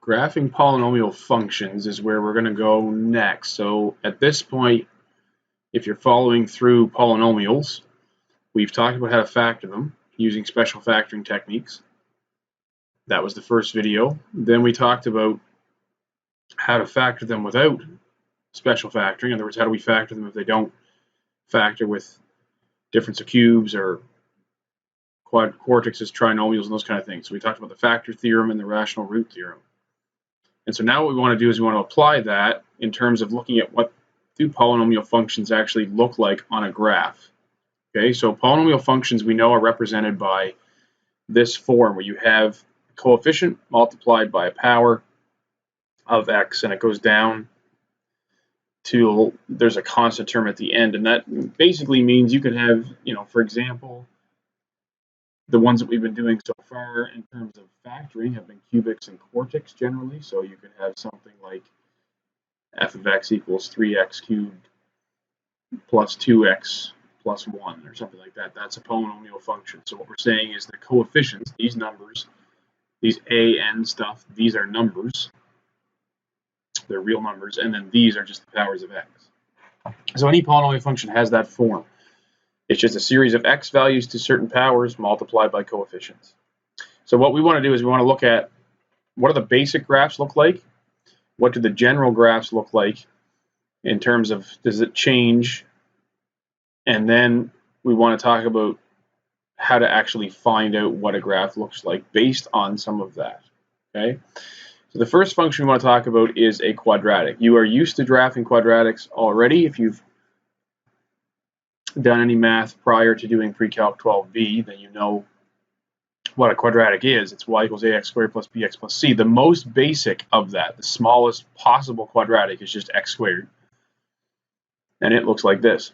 Graphing polynomial functions is where we're going to go next. So at this point, if you're following through polynomials, we've talked about how to factor them using special factoring techniques. That was the first video. Then we talked about how to factor them without special factoring. In other words, how do we factor them if they don't factor with difference of cubes or quadrics, trinomials, and those kind of things. So we talked about the factor theorem and the rational root theorem. And so now what we want to do is we want to apply that in terms of looking at what do polynomial functions actually look like on a graph. Okay, so polynomial functions we know are represented by this form where you have a coefficient multiplied by a power of x, and it goes down till there's a constant term at the end. And that basically means you could have, for example, the ones that we've been doing so far in terms of factoring have been cubics and quartics generally. So you could have something like f of x equals 3x cubed plus 2x plus 1 or something like that. That's a polynomial function. So what we're saying is the coefficients, these numbers, these a, n stuff, these are numbers. They're real numbers. And then these are just the powers of x. So any polynomial function has that form. It's just a series of x values to certain powers multiplied by coefficients. So what we want to do is we want to look at what do the basic graphs look like? What do the general graphs look like in terms of does it change? And then we want to talk about how to actually find out what a graph looks like based on some of that. Okay. So the first function we want to talk about is a quadratic. You are used to graphing quadratics already. If you've done any math prior to doing pre-calc 12b, then you know what a quadratic is. It's y equals ax squared plus bx plus c. The most basic of that, the smallest possible quadratic, is just x squared. And it looks like this.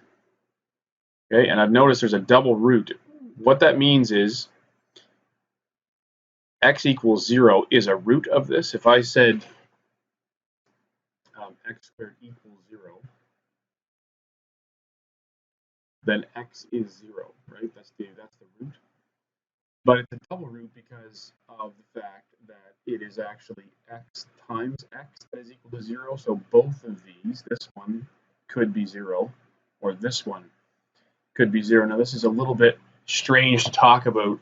Okay, and I've noticed there's a double root. What that means is x equals 0 is a root of this. If I said x squared equals 0, then x is 0, right? That's the root. But it's a double root because of the fact that it is actually x times x that is equal to 0. So both of these, this one could be 0, or this one could be 0. Now this is a little bit strange to talk about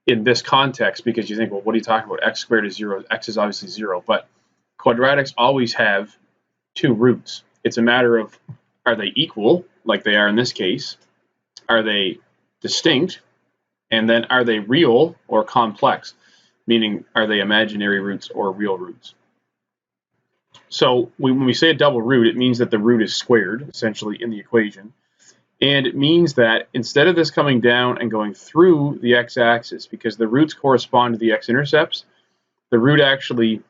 in this context because you think, well, what are you talking about? X squared is 0. X is obviously 0. But quadratics always have two roots. It's a matter of, are they equal, like they are in this case? Are they distinct? And then are they real or complex? Meaning, are they imaginary roots or real roots? So when we say a double root, it means that the root is squared, essentially, in the equation. And it means that instead of this coming down and going through the x-axis, because the roots correspond to the x-intercepts, the root actually,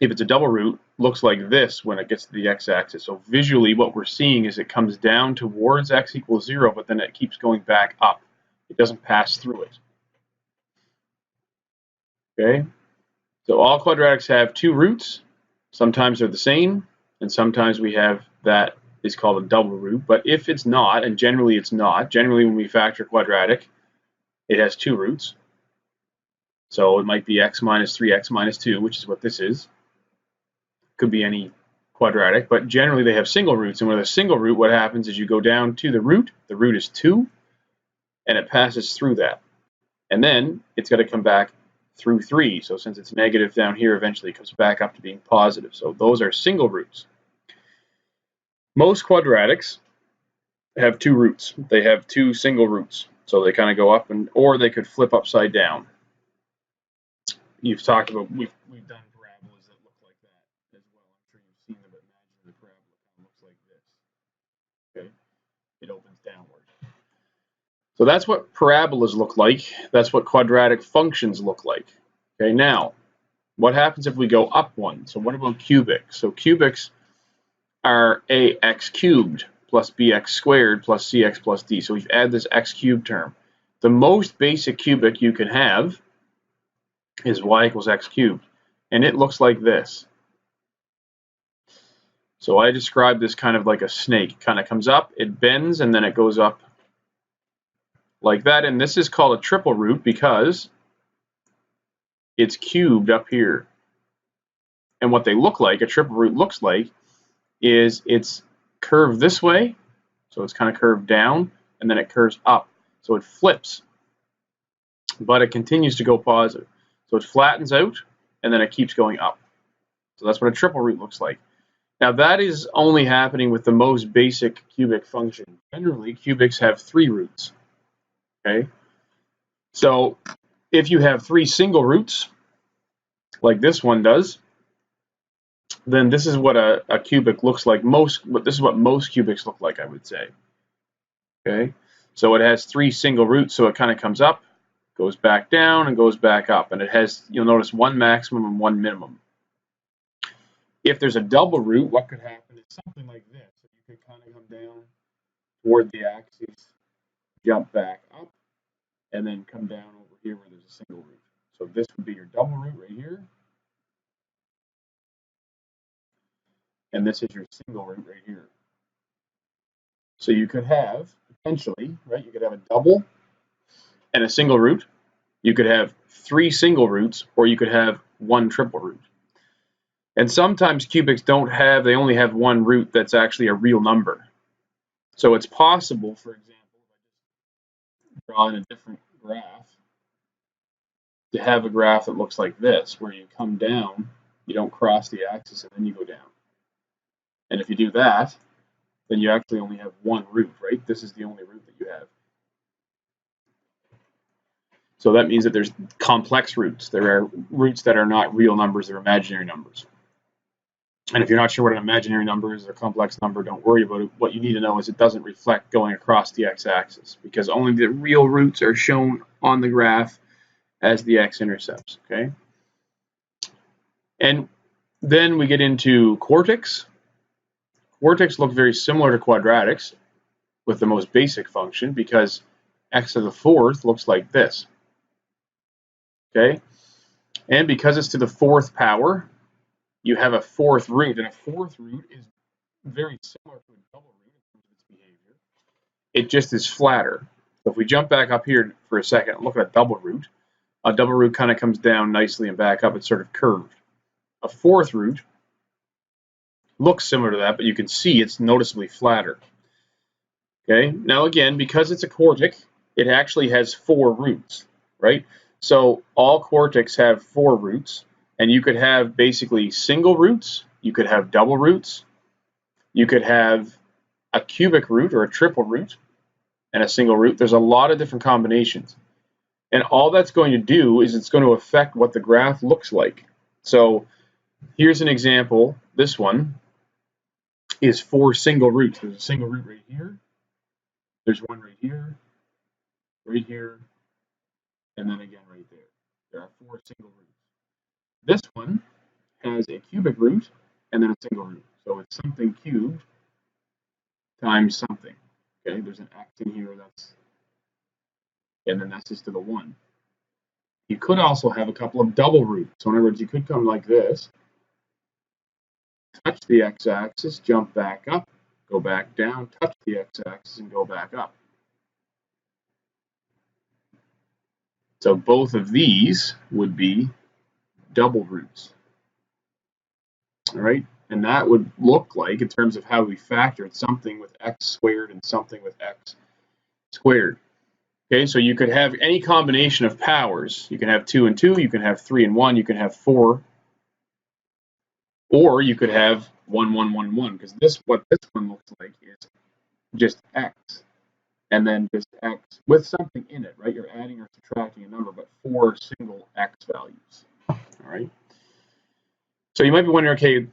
if it's a double root, looks like this when it gets to the x-axis. So visually what we're seeing is it comes down towards x equals 0, but then it keeps going back up. It doesn't pass through it. Okay? So all quadratics have two roots. Sometimes they're the same, and sometimes we have that is called a double root. But if it's not, and generally it's not, generally when we factor quadratic, it has two roots. So it might be x minus 3x minus 2, which is what this is. Could be any quadratic, but generally they have single roots. And with a single root, what happens is you go down to the root is 2, and it passes through that. And then it's got to come back through 3. So since it's negative down here, eventually it comes back up to being positive. So those are single roots. Most quadratics have two roots. They have two single roots. So they kind of go up, and or they could flip upside down. You've talked about, we've done parabolas that look like that as well. I'm sure you've seen them, but imagine the parabola kind of looks like this. Okay, it opens downward. So that's what parabolas look like. That's what quadratic functions look like. Okay, now, what happens if we go up one? So what about cubics? So cubics are ax cubed plus bx squared plus cx plus d. So we've added this x cubed term. The most basic cubic you can have is y equals x cubed, and it looks like this. So I describe this kind of like a snake. It kind of comes up, it bends, and then it goes up like that. And this is called a triple root because it's cubed up here. And what they look like, a triple root looks like, is it's curved this way, so it's kind of curved down, and then it curves up. So it flips, but it continues to go positive. So it flattens out, and then it keeps going up. So that's what a triple root looks like. Now that is only happening with the most basic cubic function. Generally, cubics have 3 roots. Okay? So if you have 3 single roots, like this one does, then this is what a cubic looks like. This is what most cubics look like, I would say. Okay, so it has 3 single roots, so it kind of comes up, goes back down, and goes back up, and it has, you'll notice, 1 maximum and 1 minimum. If there's a double root, what could happen is something like this. So you could kind of come down toward the axis, jump back up, and then come down over here where there's a single root. So this would be your double root right here. And this is your single root right here. So you could have, potentially, right, you could have a double and a single root. You could have 3 single roots, or you could have 1 triple root. And sometimes cubics they only have 1 root that's actually a real number. So it's possible, for example, if I draw in a different graph, to have a graph that looks like this, where you come down, you don't cross the axis, and then you go down. And if you do that, then you actually only have 1 root, right? This is the only root that you have. So that means that there's complex roots. There are roots that are not real numbers, they're imaginary numbers. And if you're not sure what an imaginary number is or a complex number, don't worry about it. What you need to know is it doesn't reflect going across the x-axis, because only the real roots are shown on the graph as the x-intercepts, okay? And then we get into quartics. Quartics look very similar to quadratics with the most basic function, because x to the 4th looks like this. Okay? And because it's to the 4th power, you have a 4th root, and a 4th root is very similar to a double root in terms of its behavior. It just is flatter. So if we jump back up here for a second and look at a double root kind of comes down nicely and back up. It's sort of curved. A 4th root looks similar to that, but you can see it's noticeably flatter. Okay, now again, because it's a quartic, it actually has 4 roots, right? So all quartics have 4 roots, and you could have basically single roots, you could have double roots, you could have a cubic root or a triple root, and a single root. There's a lot of different combinations. And all that's going to do is it's going to affect what the graph looks like. So here's an example. This one is 4 single roots. There's a single root right here. There's one right here, and then again right there. There are 4 single roots. This one has a cubic root and then a single root. So it's something cubed times something. Okay, there's an x in here, and then that's just to the 1. You could also have a couple of double roots. So in other words, you could come like this, touch the x-axis, jump back up, go back down, touch the x-axis, and go back up. So both of these would be double roots. All right, and that would look like, in terms of how we factored, something with x squared and something with x squared. Okay, so you could have any combination of powers. You can have 2 and 2, you can have 3 and 1, you can have 4, or you could have 1, 1, 1, 1, because what this one looks like is just x, and then just x with something in it, right? You're adding or subtracting a number, but 4 single x values. All right. So you might be wondering, okay,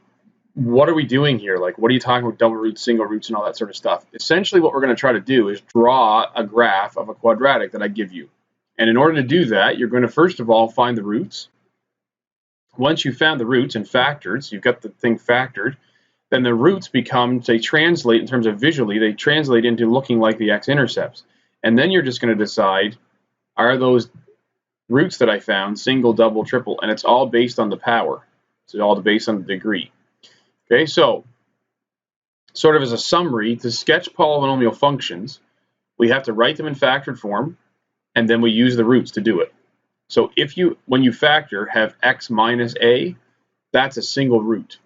what are we doing here? Like, what are you talking about, double roots, single roots, and all that sort of stuff? Essentially, what we're going to try to do is draw a graph of a quadratic that I give you. And in order to do that, you're going to first of all find the roots. Once you've found the roots and factored, so you've got the thing factored, then the roots they translate in terms of visually, they translate into looking like the x-intercepts. And then you're just going to decide, are those roots that I found single, double, triple, and it's all based on the power. It's all based on the degree. Okay, so sort of as a summary, to sketch polynomial functions, we have to write them in factored form, and then we use the roots to do it. So when you factor, have x minus a, that's a single root.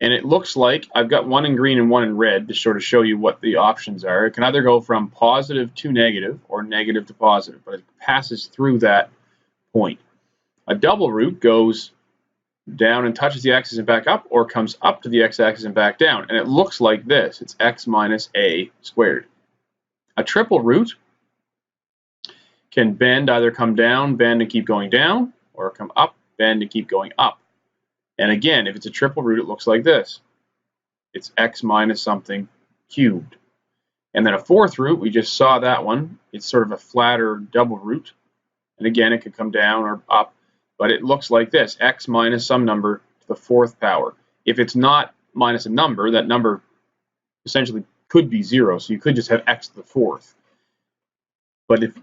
And it looks like I've got one in green and one in red to sort of show you what the options are. It can either go from positive to negative or negative to positive, but it passes through that point. A double root goes down and touches the x-axis and back up, or comes up to the x-axis and back down. And it looks like this. It's x minus a squared. A triple root can bend, either come down, bend and keep going down, or come up, bend and keep going up. And again, if it's a triple root, it looks like this. It's x minus something cubed. And then a fourth root, we just saw that one. It's sort of a flatter double root. And again, it could come down or up, but it looks like this, x minus some number to the fourth power. If it's not minus a number, that number essentially could be 0, so you could just have x to the fourth. But if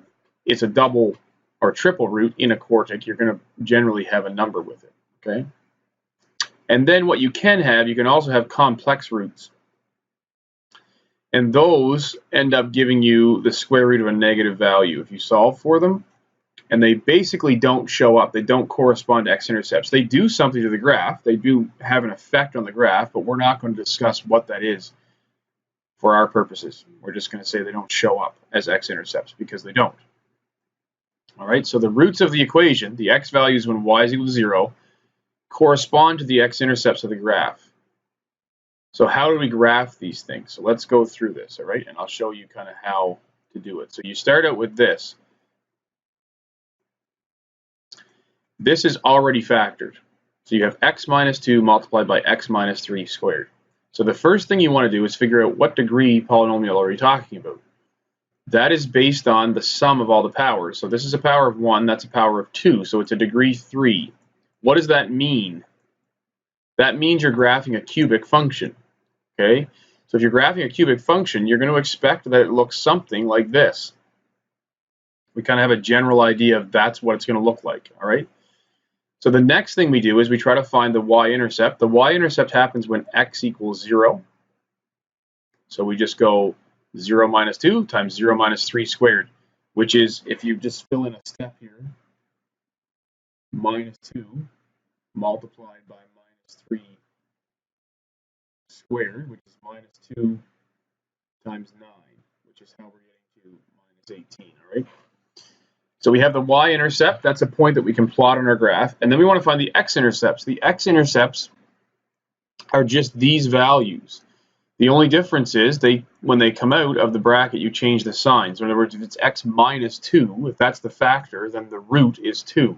it's a double or triple root in a quartic, you're going to generally have a number with it, okay? And then what you can also have complex roots. And those end up giving you the square root of a negative value if you solve for them. And they basically don't show up. They don't correspond to x-intercepts. They do something to the graph. They do have an effect on the graph, but we're not going to discuss what that is for our purposes. We're just going to say they don't show up as x-intercepts because they don't. All right, so the roots of the equation, the x values when y is equal to 0, correspond to the x-intercepts of the graph. So how do we graph these things? So let's go through this, all right? And I'll show you kind of how to do it. So you start out with this. This is already factored. So you have x minus 2 multiplied by x minus 3 squared. So the first thing you want to do is figure out what degree polynomial are we talking about. That is based on the sum of all the powers. So this is a power of 1, that's a power of 2, so it's a degree 3. What does that mean? That means you're graphing a cubic function, okay? So if you're graphing a cubic function, you're going to expect that it looks something like this. We kind of have a general idea of that's what it's going to look like, all right? So the next thing we do is we try to find the y-intercept. The y-intercept happens when x equals 0. So we just go 0 minus 2 times 0 minus 3 squared, which is, if you just fill in a step here, minus 2 multiplied by minus 3 squared, which is minus 2 times 9, which is how we're getting to minus 18, all right? So we have the y-intercept, that's a point that we can plot on our graph, and then we want to find the x-intercepts. The x-intercepts are just these values. The only difference is when they come out of the bracket, you change the sign. So in other words, if it's x minus 2, if that's the factor, then the root is 2.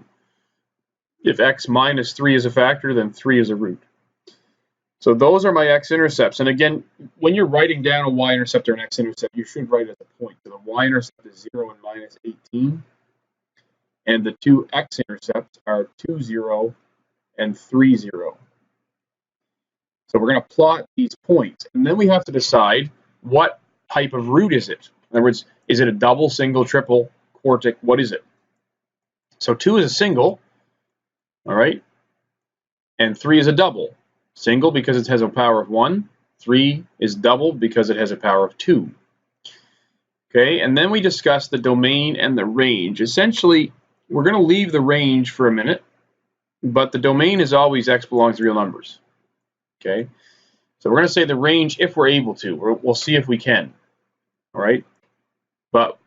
If x minus 3 is a factor, then 3 is a root. So those are my x-intercepts. And again, when you're writing down a y-intercept or an x-intercept, you should write it as a point. So the y-intercept is 0 and minus 18. And the two x-intercepts are 2, 0 and 3, 0. So we're going to plot these points. And then we have to decide what type of root is it. In other words, is it a double, single, triple, quartic? What is it? So 2 is a single, all right? And 3 is a double. Single because it has a power of 1. 3 is double because it has a power of 2. Okay, and then we discuss the domain and the range. Essentially, we're going to leave the range for a minute, but the domain is always x belongs to real numbers. Okay, so we're going to say the range if we're able to. We'll see if we can. All right, but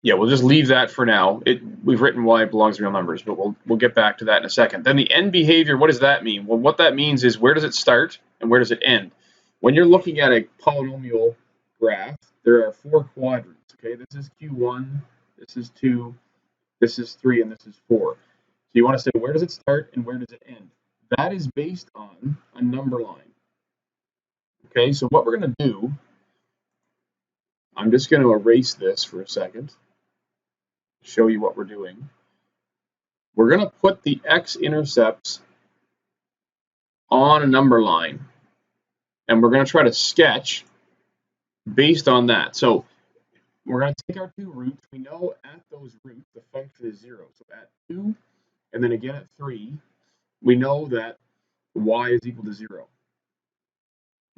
yeah, we'll just leave that for now. We've written y belongs to real numbers, but we'll get back to that in a second. Then the end behavior, what does that mean? Well, what that means is where does it start and where does it end? When you're looking at a polynomial graph, there are 4 quadrants. Okay, this is Q1, this is 2, this is 3, and this is 4. So you want to say where does it start and where does it end? That is based on a number line. Okay, so what we're going to do, I'm just going to erase this for a second, show you what we're doing. We're going to put the x-intercepts on a number line, and we're going to try to sketch based on that. So we're going to take our 2 roots. We know at those roots the function is 0. So at 2 and then again at 3, we know that y is equal to 0.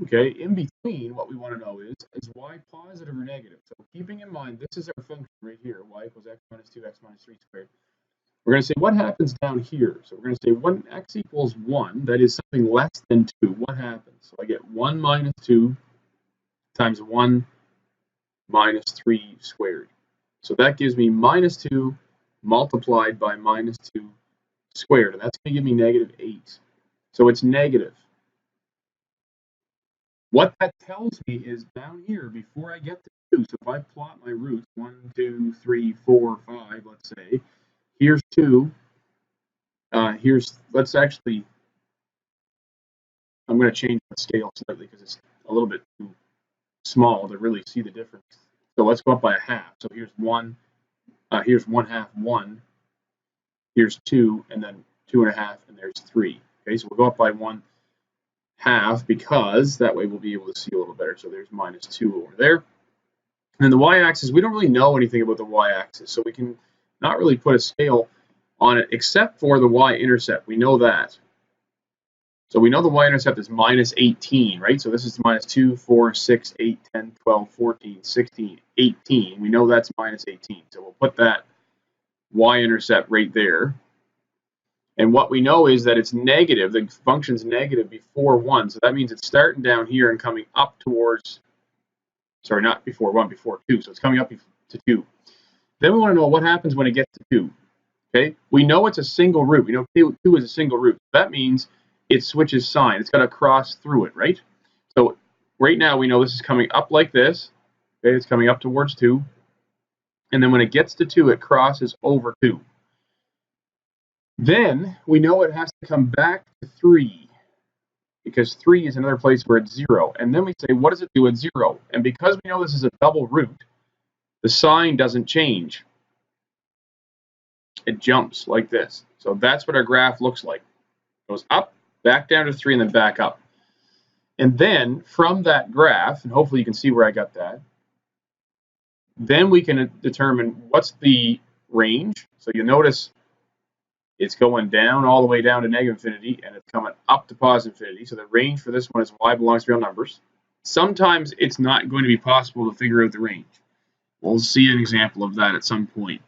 Okay, in between, what we want to know is y positive or negative? So keeping in mind, this is our function right here, y equals x minus 2, x minus 3 squared. We're going to say what happens down here. So we're going to say when x equals 1, that is something less than 2, what happens? So I get 1 minus 2 times 1 minus 3 squared. So that gives me minus 2 multiplied by minus 2 squared, and that's going to give me negative 8. So it's negative. What that tells me is down here, before I get to 2, so if I plot my roots, 1, 2, 3, 4, 5, let's say, here's 2, let's actually, I'm going to change the scale slightly because it's a little bit too small to really see the difference. So let's go up by a half. So here's 1, here's 1/2, 1, here's 2, and then 2.5, and there's 3. Okay, so we'll go up by 1/2 because that way we'll be able to see a little better. So there's minus 2 over there. And then the y-axis, we don't really know anything about the y-axis, so we can not really put a scale on it except for the y-intercept. We know that. So we know the y-intercept is minus 18, right? So this is minus 2, 4, 6, 8, 10, 12, 14, 16, 18. We know that's minus 18. So we'll put that y-intercept right there. And what we know is that it's negative. The function's negative before 1. So that means it's starting down here and coming up towards, sorry, not before 1, before 2. So it's coming up to 2. Then we want to know what happens when it gets to 2. Okay? We know it's a single root. We know 2 is a single root. That means it switches sign. It's got to cross through it, right? So right now we know this is coming up like this. Okay, it's coming up towards 2. And then when it gets to 2, it crosses over 2. Then we know it has to come back to 3 because 3 is another place where it's 0. And then we say, what does it do at 0? And because we know this is a double root, the sign doesn't change. It jumps like this. So that's what our graph looks like. It goes up, back down to 3, and then back up. And then from that graph, and hopefully you can see where I got that, then we can determine what's the range. So you notice it's going down all the way down to negative infinity, and it's coming up to positive infinity. So the range for this one is y belongs to real numbers. Sometimes it's not going to be possible to figure out the range. We'll see an example of that at some point.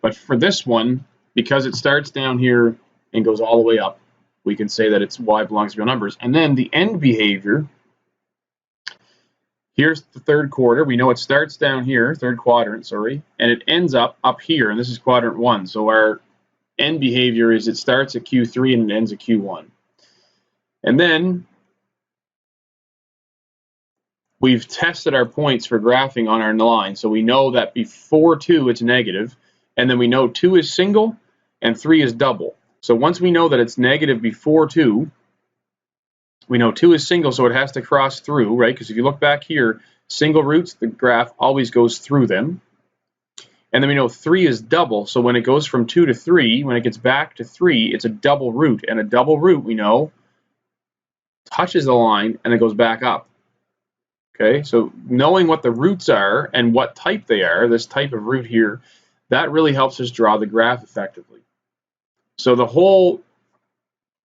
But for this one, because it starts down here and goes all the way up, we can say that it's y belongs to real numbers. And then the end behavior, here's the third quarter. We know it starts down here, third quadrant, sorry, and it ends up here, and this is quadrant 1. So our end behavior is it starts at Q3 and it ends at Q1. And then we've tested our points for graphing on our line. So we know that before 2 it's negative, and then we know 2 is single and 3 is double. So once we know that it's negative before 2, we know 2 is single, so it has to cross through, right? Because if you look back here, single roots, the graph always goes through them. And then we know 3 is double, so when it goes from 2 to 3, when it gets back to 3, it's a double root. And a double root, we know, touches the line and it goes back up. Okay, so knowing what the roots are and what type they are, this type of root here, that really helps us draw the graph effectively. So the whole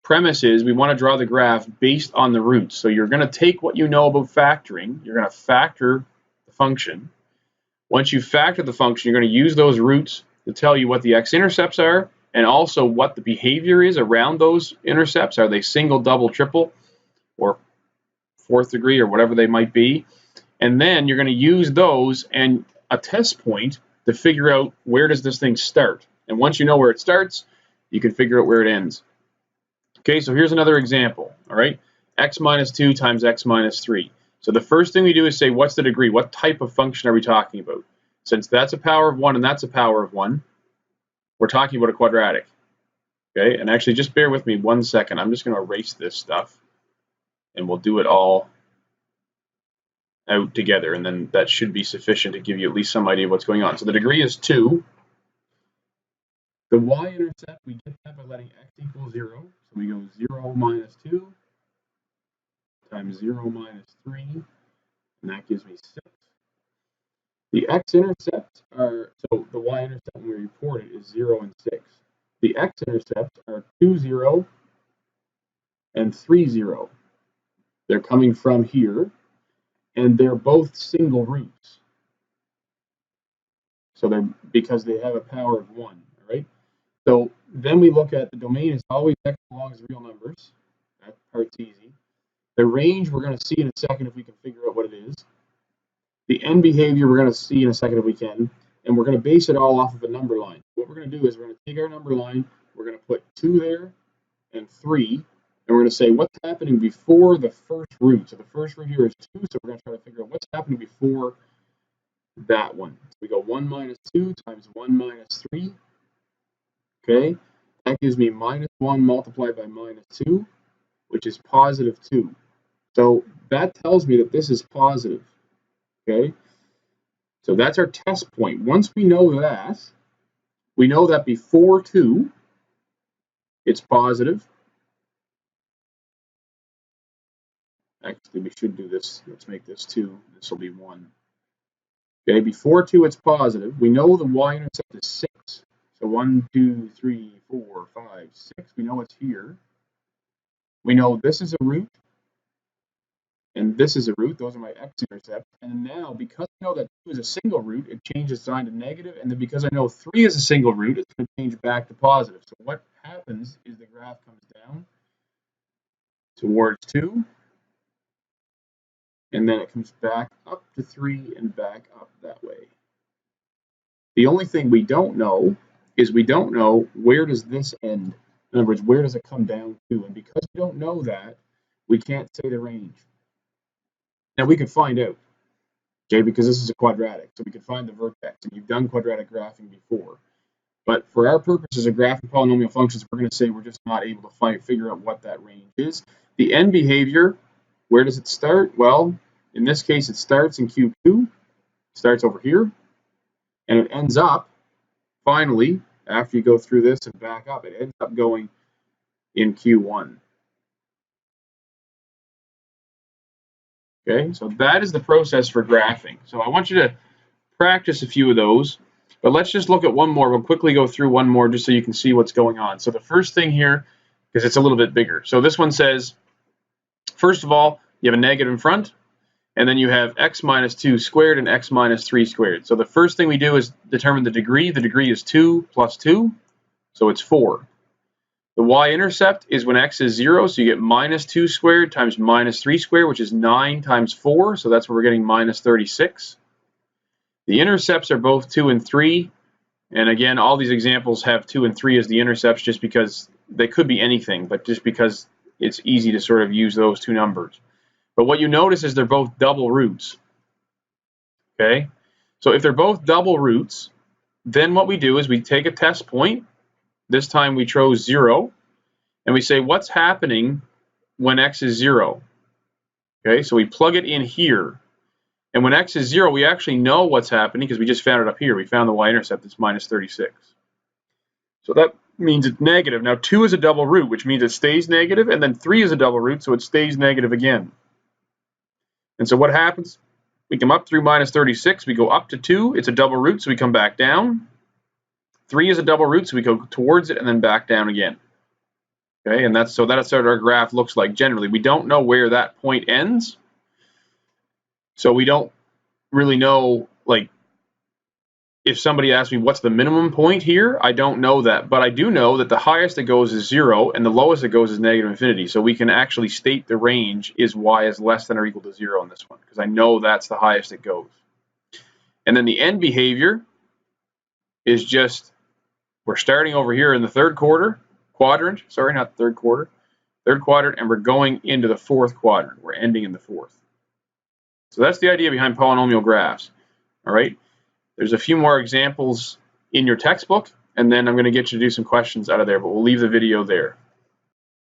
premise is we want to draw the graph based on the roots. So you're going to take what you know about factoring, you're going to factor the function. Once you factor the function, you're going to use those roots to tell you what the x-intercepts are and also what the behavior is around those intercepts. Are they single, double, triple, or fourth degree, or whatever they might be? And then you're going to use those and a test point to figure out where does this thing start. And once you know where it starts, you can figure out where it ends. Okay, so here's another example, all right? X minus 2 times x minus 3. So the first thing we do is say, what's the degree? What type of function are we talking about? Since that's a power of 1 and that's a power of 1, we're talking about a quadratic. Okay, and actually just bear with me 1 second. I'm just going to erase this stuff, and we'll do it all out together, and then that should be sufficient to give you at least some idea of what's going on. So the degree is 2. The y-intercept, we get that by letting x equal 0. So we go 0 minus 2 times 0 minus 3, and that gives me 6. The x-intercepts are, so the y-intercept when we report it is 0 and 6. The x-intercepts are 2, 0, and 3, 0. They're coming from here, and they're both single roots. So they're because they have a power of 1, all right? So then we look at the domain is always x belongs to real numbers. That part's easy. The range we're going to see in a second if we can figure out what it is. The end behavior we're going to see in a second if we can. And we're going to base it all off of a number line. What we're going to do is we're going to take our number line, we're going to put 2 there and 3, and we're going to say what's happening before the first root. So the first root here is 2, so we're going to try to figure out what's happening before that one. So we go 1 minus 2 times 1 minus 3. Okay, that gives me minus 1 multiplied by minus 2, which is positive 2. So that tells me that this is positive. Okay, so that's our test point. Once we know that before 2, it's positive. Actually, we should do this. Let's make this 2. This will be 1. Okay, before 2, it's positive. We know the y-intercept is 6. So 1, 2, 3, 4, 5, 6. We know it's here. We know this is a root, and this is a root. Those are my x-intercepts. And now, because I know that 2 is a single root, it changes sign to negative. And then because I know 3 is a single root, it's going to change back to positive. So what happens is the graph comes down towards 2, and then it comes back up to 3 and back up that way. The only thing we don't know is we don't know where does this end. In other words, where does it come down to? And because we don't know that, we can't say the range. Now we can find out, okay, because this is a quadratic, so we can find the vertex, and you've done quadratic graphing before. But for our purposes of graphing polynomial functions, we're going to say we're just not able to figure out what that range is. The end behavior, where does it start? Well, in this case, it starts in Q2, it starts over here, and it ends up, finally, after you go through this and back up, it ends up going in Q1. Okay, so that is the process for graphing. So I want you to practice a few of those, but let's just look at one more. We'll quickly go through one more just so you can see what's going on. So the first thing here, because it's a little bit bigger. So this one says, first of all, you have a negative in front, and then you have x minus 2 squared and x minus 3 squared. So the first thing we do is determine the degree. The degree is 2 plus 2, so it's 4. The y-intercept is when x is 0, so you get minus 2 squared times minus 3 squared, which is 9 times 4, so that's where we're getting minus 36. The intercepts are both 2 and 3, and again, all these examples have 2 and 3 as the intercepts just because they could be anything, but just because it's easy to sort of use those two numbers. But what you notice is they're both double roots. Okay, so if they're both double roots, then what we do is we take a test point. This time we chose 0, and we say what's happening when x is 0. Okay, so we plug it in here, and when x is 0, we actually know what's happening because we just found it up here. We found the y-intercept, it's minus 36. So that means it's negative. Now 2 is a double root, which means it stays negative, and then 3 is a double root, so it stays negative again. And so what happens? We come up through minus 36, we go up to 2, it's a double root, so we come back down. 3 is a double root, so we go towards it and then back down again. Okay, and that's what our graph looks like generally. We don't know where that point ends, so we don't really know, like, if somebody asks me what's the minimum point here, I don't know that, but I do know that the highest it goes is 0 and the lowest it goes is negative infinity. So we can actually state the range is y is less than or equal to 0 in this one, because I know that's the highest it goes. And then the end behavior is just, we're starting over here in the third quadrant, and we're going into the fourth quadrant. We're ending in the fourth. So that's the idea behind polynomial graphs. All right. There's a few more examples in your textbook, and then I'm going to get you to do some questions out of there, but we'll leave the video there.